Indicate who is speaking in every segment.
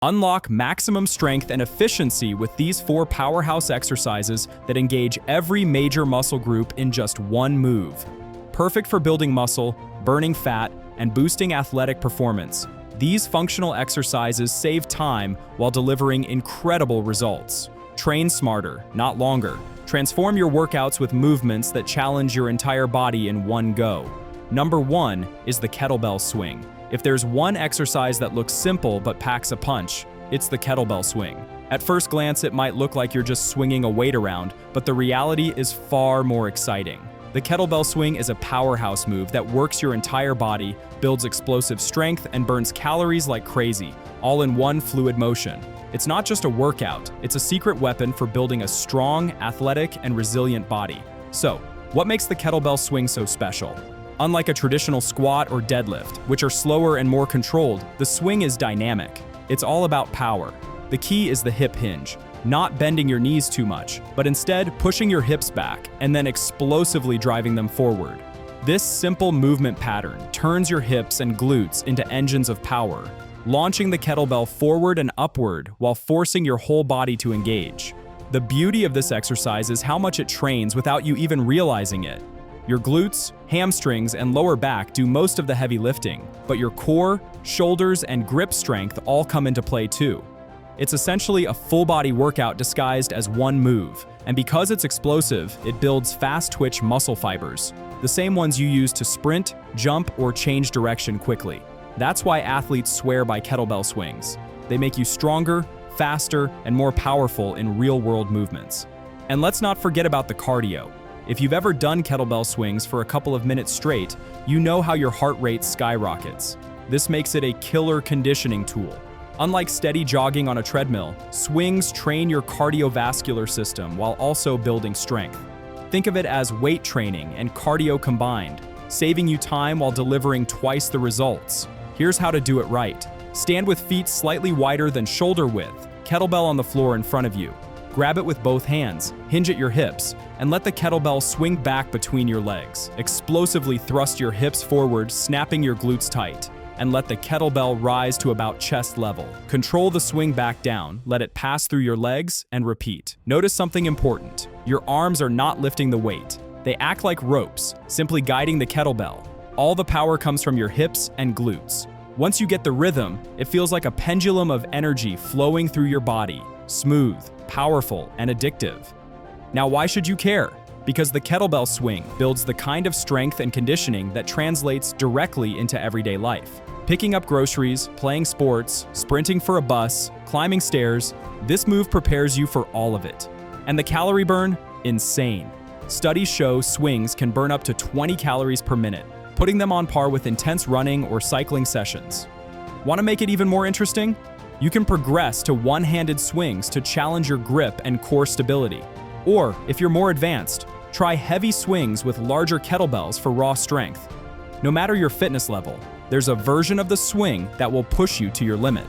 Speaker 1: Unlock maximum strength and efficiency with these 4 powerhouse exercises that engage every major muscle group in just one move. Perfect for building muscle, burning fat, and boosting athletic performance. These functional exercises save time while delivering incredible results. Train smarter, not longer. Transform your workouts with movements that challenge your entire body in one go. Number 1 is the kettlebell swing. If there's one exercise that looks simple but packs a punch, it's the kettlebell swing. At first glance, it might look like you're just swinging a weight around, but the reality is far more exciting. The kettlebell swing is a powerhouse move that works your entire body, builds explosive strength, and burns calories like crazy, all in one fluid motion. It's not just a workout, it's a secret weapon for building a strong, athletic, and resilient body. So, what makes the kettlebell swing so special? Unlike a traditional squat or deadlift, which are slower and more controlled, the swing is dynamic. It's all about power. The key is the hip hinge, not bending your knees too much, but instead pushing your hips back and then explosively driving them forward. This simple movement pattern turns your hips and glutes into engines of power, launching the kettlebell forward and upward while forcing your whole body to engage. The beauty of this exercise is how much it trains without you even realizing it. Your glutes, hamstrings, and lower back do most of the heavy lifting, but your core, shoulders, and grip strength all come into play too. It's essentially a full-body workout disguised as one move, and because it's explosive, it builds fast-twitch muscle fibers, the same ones you use to sprint, jump, or change direction quickly. That's why athletes swear by kettlebell swings. They make you stronger, faster, and more powerful in real-world movements. And let's not forget about the cardio. If you've ever done kettlebell swings for a couple of minutes straight, you know how your heart rate skyrockets. This makes it a killer conditioning tool. Unlike steady jogging on a treadmill, swings train your cardiovascular system while also building strength. Think of it as weight training and cardio combined, saving you time while delivering twice the results. Here's how to do it right. Stand with feet slightly wider than shoulder width, kettlebell on the floor in front of you. Grab it with both hands, hinge at your hips, and let the kettlebell swing back between your legs. Explosively thrust your hips forward, snapping your glutes tight, and let the kettlebell rise to about chest level. Control the swing back down, let it pass through your legs, and repeat. Notice something important. Your arms are not lifting the weight. They act like ropes, simply guiding the kettlebell. All the power comes from your hips and glutes. Once you get the rhythm, it feels like a pendulum of energy flowing through your body. Smooth, powerful, and addictive. Now, why should you care? Because the kettlebell swing builds the kind of strength and conditioning that translates directly into everyday life. Picking up groceries, playing sports, sprinting for a bus, climbing stairs, this move prepares you for all of it. And the calorie burn? Insane. Studies show swings can burn up to 20 calories per minute, putting them on par with intense running or cycling sessions. Want to make it even more interesting? You can progress to one-handed swings to challenge your grip and core stability. Or, if you're more advanced, try heavy swings with larger kettlebells for raw strength. No matter your fitness level, there's a version of the swing that will push you to your limit.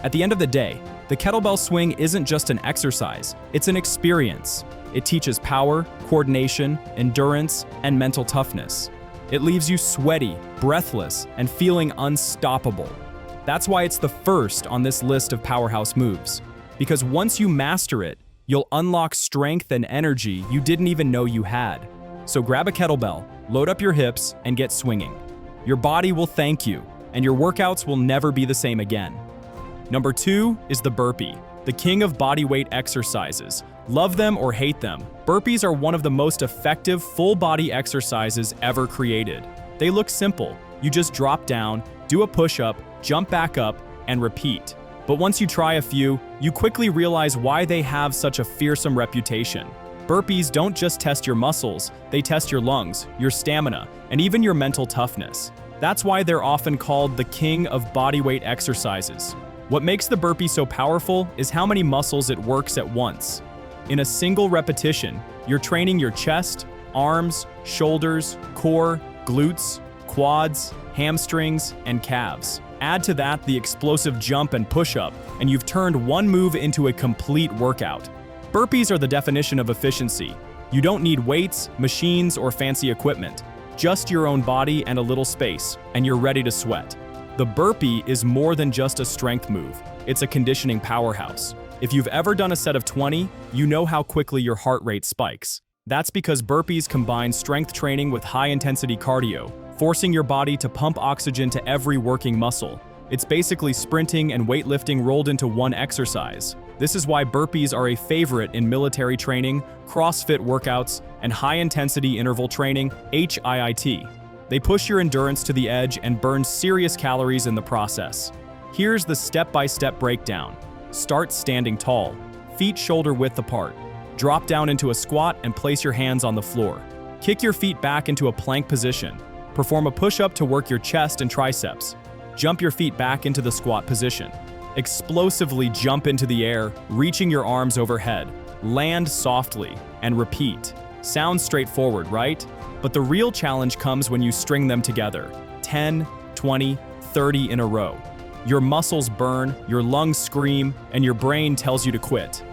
Speaker 1: At the end of the day, the kettlebell swing isn't just an exercise, it's an experience. It teaches power, coordination, endurance, and mental toughness. It leaves you sweaty, breathless, and feeling unstoppable. That's why it's the first on this list of powerhouse moves. Because once you master it, you'll unlock strength and energy you didn't even know you had. So grab a kettlebell, load up your hips, and get swinging. Your body will thank you, and your workouts will never be the same again. Number 2 is the burpee, the king of bodyweight exercises. Love them or hate them, burpees are one of the most effective full-body exercises ever created. They look simple. You just drop down, do a push-up, jump back up, and repeat. But once you try a few, you quickly realize why they have such a fearsome reputation. Burpees don't just test your muscles, they test your lungs, your stamina, and even your mental toughness. That's why they're often called the king of bodyweight exercises. What makes the burpee so powerful is how many muscles it works at once. In a single repetition, you're training your chest, arms, shoulders, core, glutes, quads, hamstrings, and calves. Add to that the explosive jump and push-up, and you've turned one move into a complete workout. Burpees are the definition of efficiency. You don't need weights, machines, or fancy equipment. Just your own body and a little space, and you're ready to sweat. The burpee is more than just a strength move. It's a conditioning powerhouse. If you've ever done a set of 20, you know how quickly your heart rate spikes. That's because burpees combine strength training with high-intensity cardio, forcing your body to pump oxygen to every working muscle. It's basically sprinting and weightlifting rolled into one exercise. This is why burpees are a favorite in military training, CrossFit workouts, and high-intensity interval training, HIIT. They push your endurance to the edge and burn serious calories in the process. Here's the step-by-step breakdown. Start standing tall, feet shoulder-width apart. Drop down into a squat and place your hands on the floor. Kick your feet back into a plank position. Perform a push-up to work your chest and triceps. Jump your feet back into the squat position. Explosively jump into the air, reaching your arms overhead. Land softly, and repeat. Sounds straightforward, right? But the real challenge comes when you string them together. 10, 20, 30 in a row. Your muscles burn, your lungs scream, and your brain tells you to quit.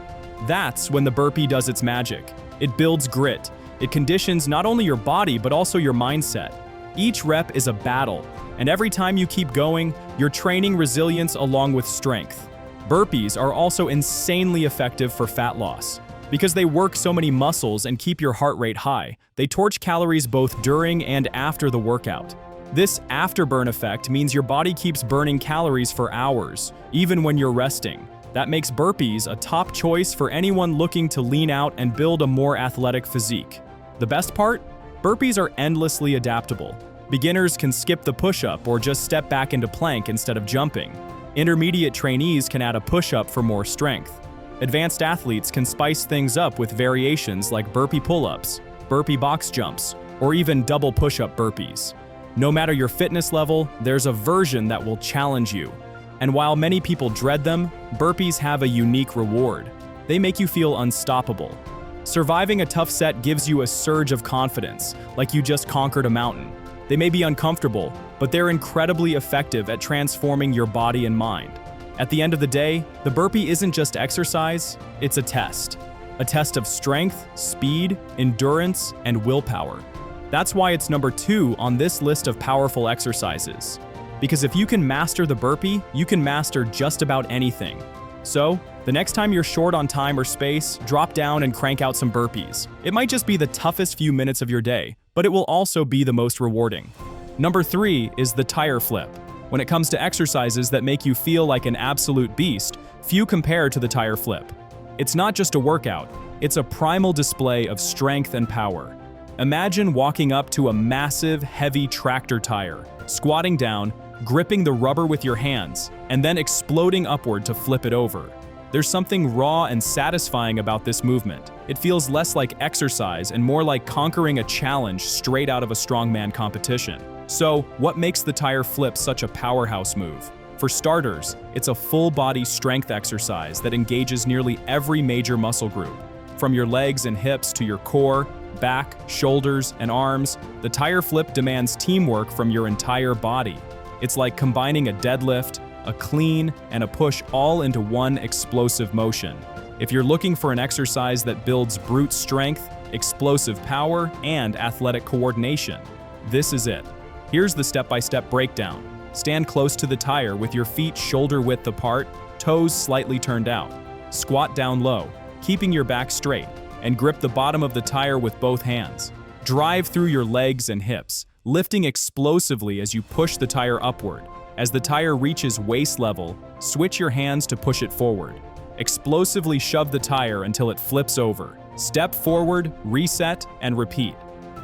Speaker 1: That's when the burpee does its magic. It builds grit. It conditions not only your body, but also your mindset. Each rep is a battle, and every time you keep going, you're training resilience along with strength. Burpees are also insanely effective for fat loss. Because they work so many muscles and keep your heart rate high, they torch calories both during and after the workout. This afterburn effect means your body keeps burning calories for hours, even when you're resting. That makes burpees a top choice for anyone looking to lean out and build a more athletic physique. The best part? Burpees are endlessly adaptable. Beginners can skip the push-up or just step back into plank instead of jumping. Intermediate trainees can add a push-up for more strength. Advanced athletes can spice things up with variations like burpee pull-ups, burpee box jumps, or even double push-up burpees. No matter your fitness level, there's a version that will challenge you. And while many people dread them, burpees have a unique reward. They make you feel unstoppable. Surviving a tough set gives you a surge of confidence, like you just conquered a mountain. They may be uncomfortable, but they're incredibly effective at transforming your body and mind. At the end of the day, the burpee isn't just exercise, it's a test. A test of strength, speed, endurance, and willpower. That's why it's number 2 on this list of powerful exercises. Because if you can master the burpee, you can master just about anything. So, the next time you're short on time or space, drop down and crank out some burpees. It might just be the toughest few minutes of your day, but it will also be the most rewarding. Number 3 is the tire flip. When it comes to exercises that make you feel like an absolute beast, few compare to the tire flip. It's not just a workout, it's a primal display of strength and power. Imagine walking up to a massive, heavy tractor tire, squatting down, gripping the rubber with your hands, and then exploding upward to flip it over. There's something raw and satisfying about this movement. It feels less like exercise and more like conquering a challenge straight out of a strongman competition. So, what makes the tire flip such a powerhouse move? For starters, it's a full-body strength exercise that engages nearly every major muscle group. From your legs and hips to your core, back, shoulders, and arms, the tire flip demands teamwork from your entire body. It's like combining a deadlift, a clean, and a push all into one explosive motion. If you're looking for an exercise that builds brute strength, explosive power, and athletic coordination, this is it. Here's the step-by-step breakdown. Stand close to the tire with your feet shoulder-width apart, toes slightly turned out. Squat down low, keeping your back straight, and grip the bottom of the tire with both hands. Drive through your legs and hips, lifting explosively as you push the tire upward. As the tire reaches waist level, switch your hands to push it forward. Explosively shove the tire until it flips over. Step forward, reset, and repeat.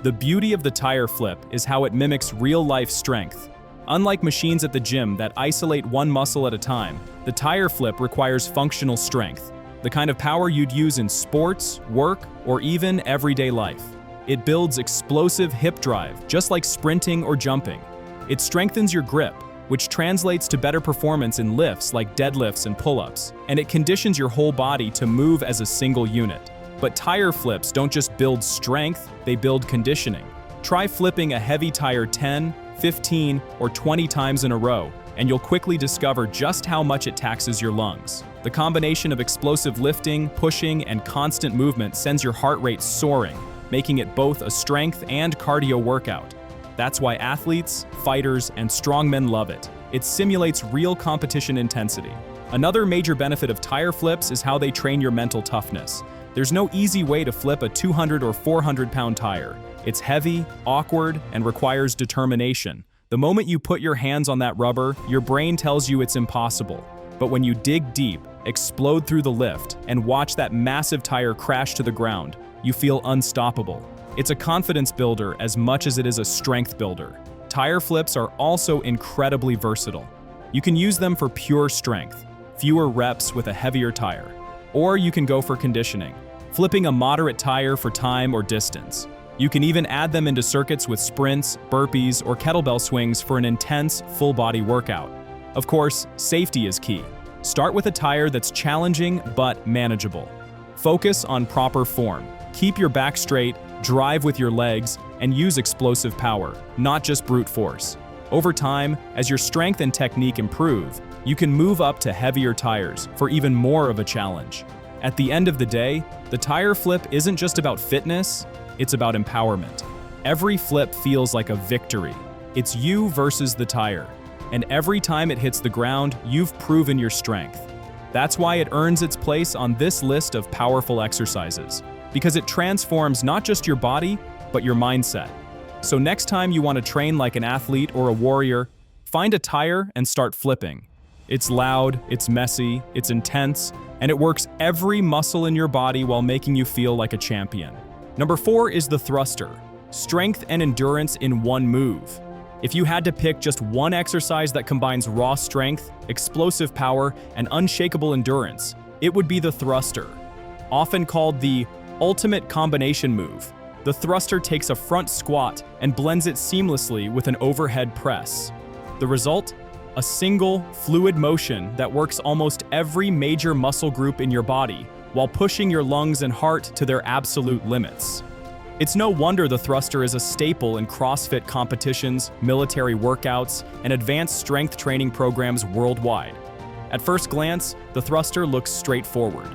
Speaker 1: The beauty of the tire flip is how it mimics real-life strength. Unlike machines at the gym that isolate one muscle at a time, the tire flip requires functional strength, the kind of power you'd use in sports, work, or even everyday life. It builds explosive hip drive, just like sprinting or jumping. It strengthens your grip, which translates to better performance in lifts like deadlifts and pull-ups, and it conditions your whole body to move as a single unit. But tire flips don't just build strength, they build conditioning. Try flipping a heavy tire 10, 15, or 20 times in a row, and you'll quickly discover just how much it taxes your lungs. The combination of explosive lifting, pushing, and constant movement sends your heart rate soaring, making it both a strength and cardio workout. That's why athletes, fighters, and strongmen love it. It simulates real competition intensity. Another major benefit of tire flips is how they train your mental toughness. There's no easy way to flip a 200 or 400-pound tire. It's heavy, awkward, and requires determination. The moment you put your hands on that rubber, your brain tells you it's impossible. But when you dig deep, explode through the lift, and watch that massive tire crash to the ground, you feel unstoppable. It's a confidence builder as much as it is a strength builder. Tire flips are also incredibly versatile. You can use them for pure strength, fewer reps with a heavier tire. Or you can go for conditioning, flipping a moderate tire for time or distance. You can even add them into circuits with sprints, burpees, or kettlebell swings for an intense, full-body workout. Of course, safety is key. Start with a tire that's challenging but manageable. Focus on proper form. Keep your back straight, drive with your legs, and use explosive power, not just brute force. Over time, as your strength and technique improve, you can move up to heavier tires for even more of a challenge. At the end of the day, the tire flip isn't just about fitness, it's about empowerment. Every flip feels like a victory. It's you versus the tire. And every time it hits the ground, you've proven your strength. That's why it earns its place on this list of powerful exercises, because it transforms not just your body, but your mindset. So next time you want to train like an athlete or a warrior, find a tire and start flipping. It's loud, it's messy, it's intense, and it works every muscle in your body while making you feel like a champion. Number 4 is the thruster. Strength and endurance in one move. If you had to pick just one exercise that combines raw strength, explosive power, and unshakable endurance, it would be the thruster. Often called the ultimate combination move, the thruster takes a front squat and blends it seamlessly with an overhead press. The result? A single, fluid motion that works almost every major muscle group in your body while pushing your lungs and heart to their absolute limits. It's no wonder the thruster is a staple in CrossFit competitions, military workouts, and advanced strength training programs worldwide. At first glance, the thruster looks straightforward.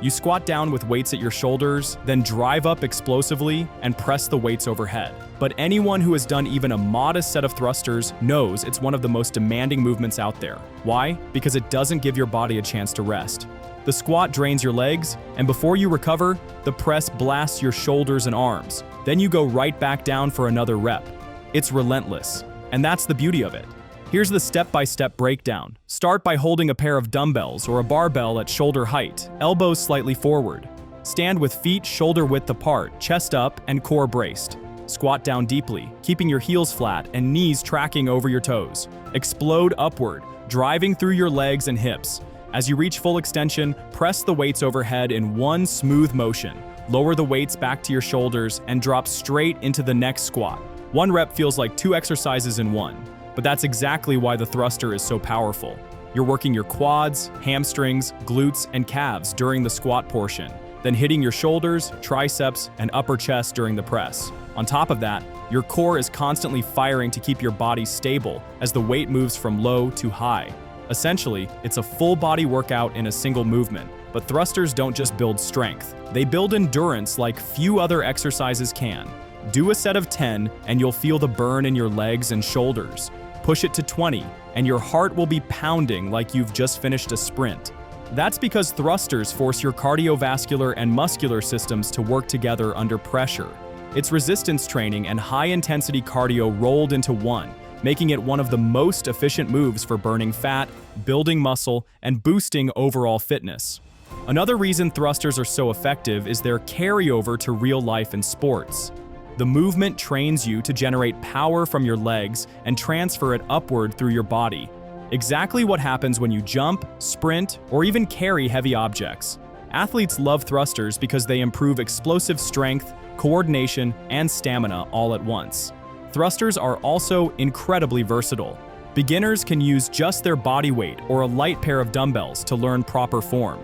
Speaker 1: You squat down with weights at your shoulders, then drive up explosively and press the weights overhead. But anyone who has done even a modest set of thrusters knows it's one of the most demanding movements out there. Why? Because it doesn't give your body a chance to rest. The squat drains your legs, and before you recover, the press blasts your shoulders and arms. Then you go right back down for another rep. It's relentless, and that's the beauty of it. Here's the step-by-step breakdown. Start by holding a pair of dumbbells or a barbell at shoulder height, elbows slightly forward. Stand with feet shoulder-width apart, chest up, and core braced. Squat down deeply, keeping your heels flat and knees tracking over your toes. Explode upward, driving through your legs and hips. As you reach full extension, press the weights overhead in one smooth motion. Lower the weights back to your shoulders and drop straight into the next squat. One rep feels like 2 exercises in one, but that's exactly why the thruster is so powerful. You're working your quads, hamstrings, glutes, and calves during the squat portion, then hitting your shoulders, triceps, and upper chest during the press. On top of that, your core is constantly firing to keep your body stable as the weight moves from low to high. Essentially, it's a full-body workout in a single movement, but thrusters don't just build strength. They build endurance like few other exercises can. Do a set of 10 and you'll feel the burn in your legs and shoulders. Push it to 20 and your heart will be pounding like you've just finished a sprint. That's because thrusters force your cardiovascular and muscular systems to work together under pressure. It's resistance training and high-intensity cardio rolled into one, making it one of the most efficient moves for burning fat, building muscle, and boosting overall fitness. Another reason thrusters are so effective is their carryover to real life in sports. The movement trains you to generate power from your legs and transfer it upward through your body. Exactly what happens when you jump, sprint, or even carry heavy objects. Athletes love thrusters because they improve explosive strength, coordination, and stamina all at once. Thrusters are also incredibly versatile. Beginners can use just their body weight or a light pair of dumbbells to learn proper form.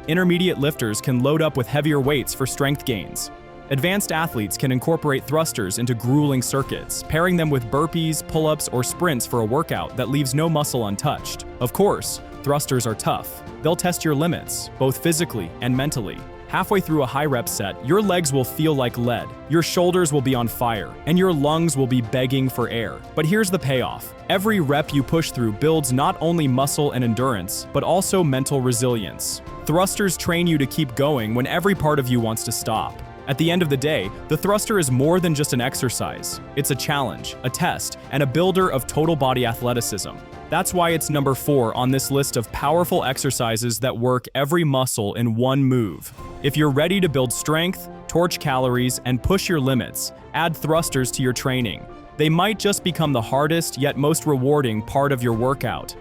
Speaker 1: Intermediate lifters can load up with heavier weights for strength gains. Advanced athletes can incorporate thrusters into grueling circuits, pairing them with burpees, pull-ups, or sprints for a workout that leaves no muscle untouched. Of course, thrusters are tough. They'll test your limits, both physically and mentally. Halfway through a high-rep set, your legs will feel like lead, your shoulders will be on fire, and your lungs will be begging for air. But here's the payoff. Every rep you push through builds not only muscle and endurance, but also mental resilience. Thrusters train you to keep going when every part of you wants to stop. At the end of the day, the thruster is more than just an exercise. It's a challenge, a test, and a builder of total body athleticism. That's why it's number 4 on this list of powerful exercises that work every muscle in one move. If you're ready to build strength, torch calories, and push your limits, add thrusters to your training. They might just become the hardest yet most rewarding part of your workout.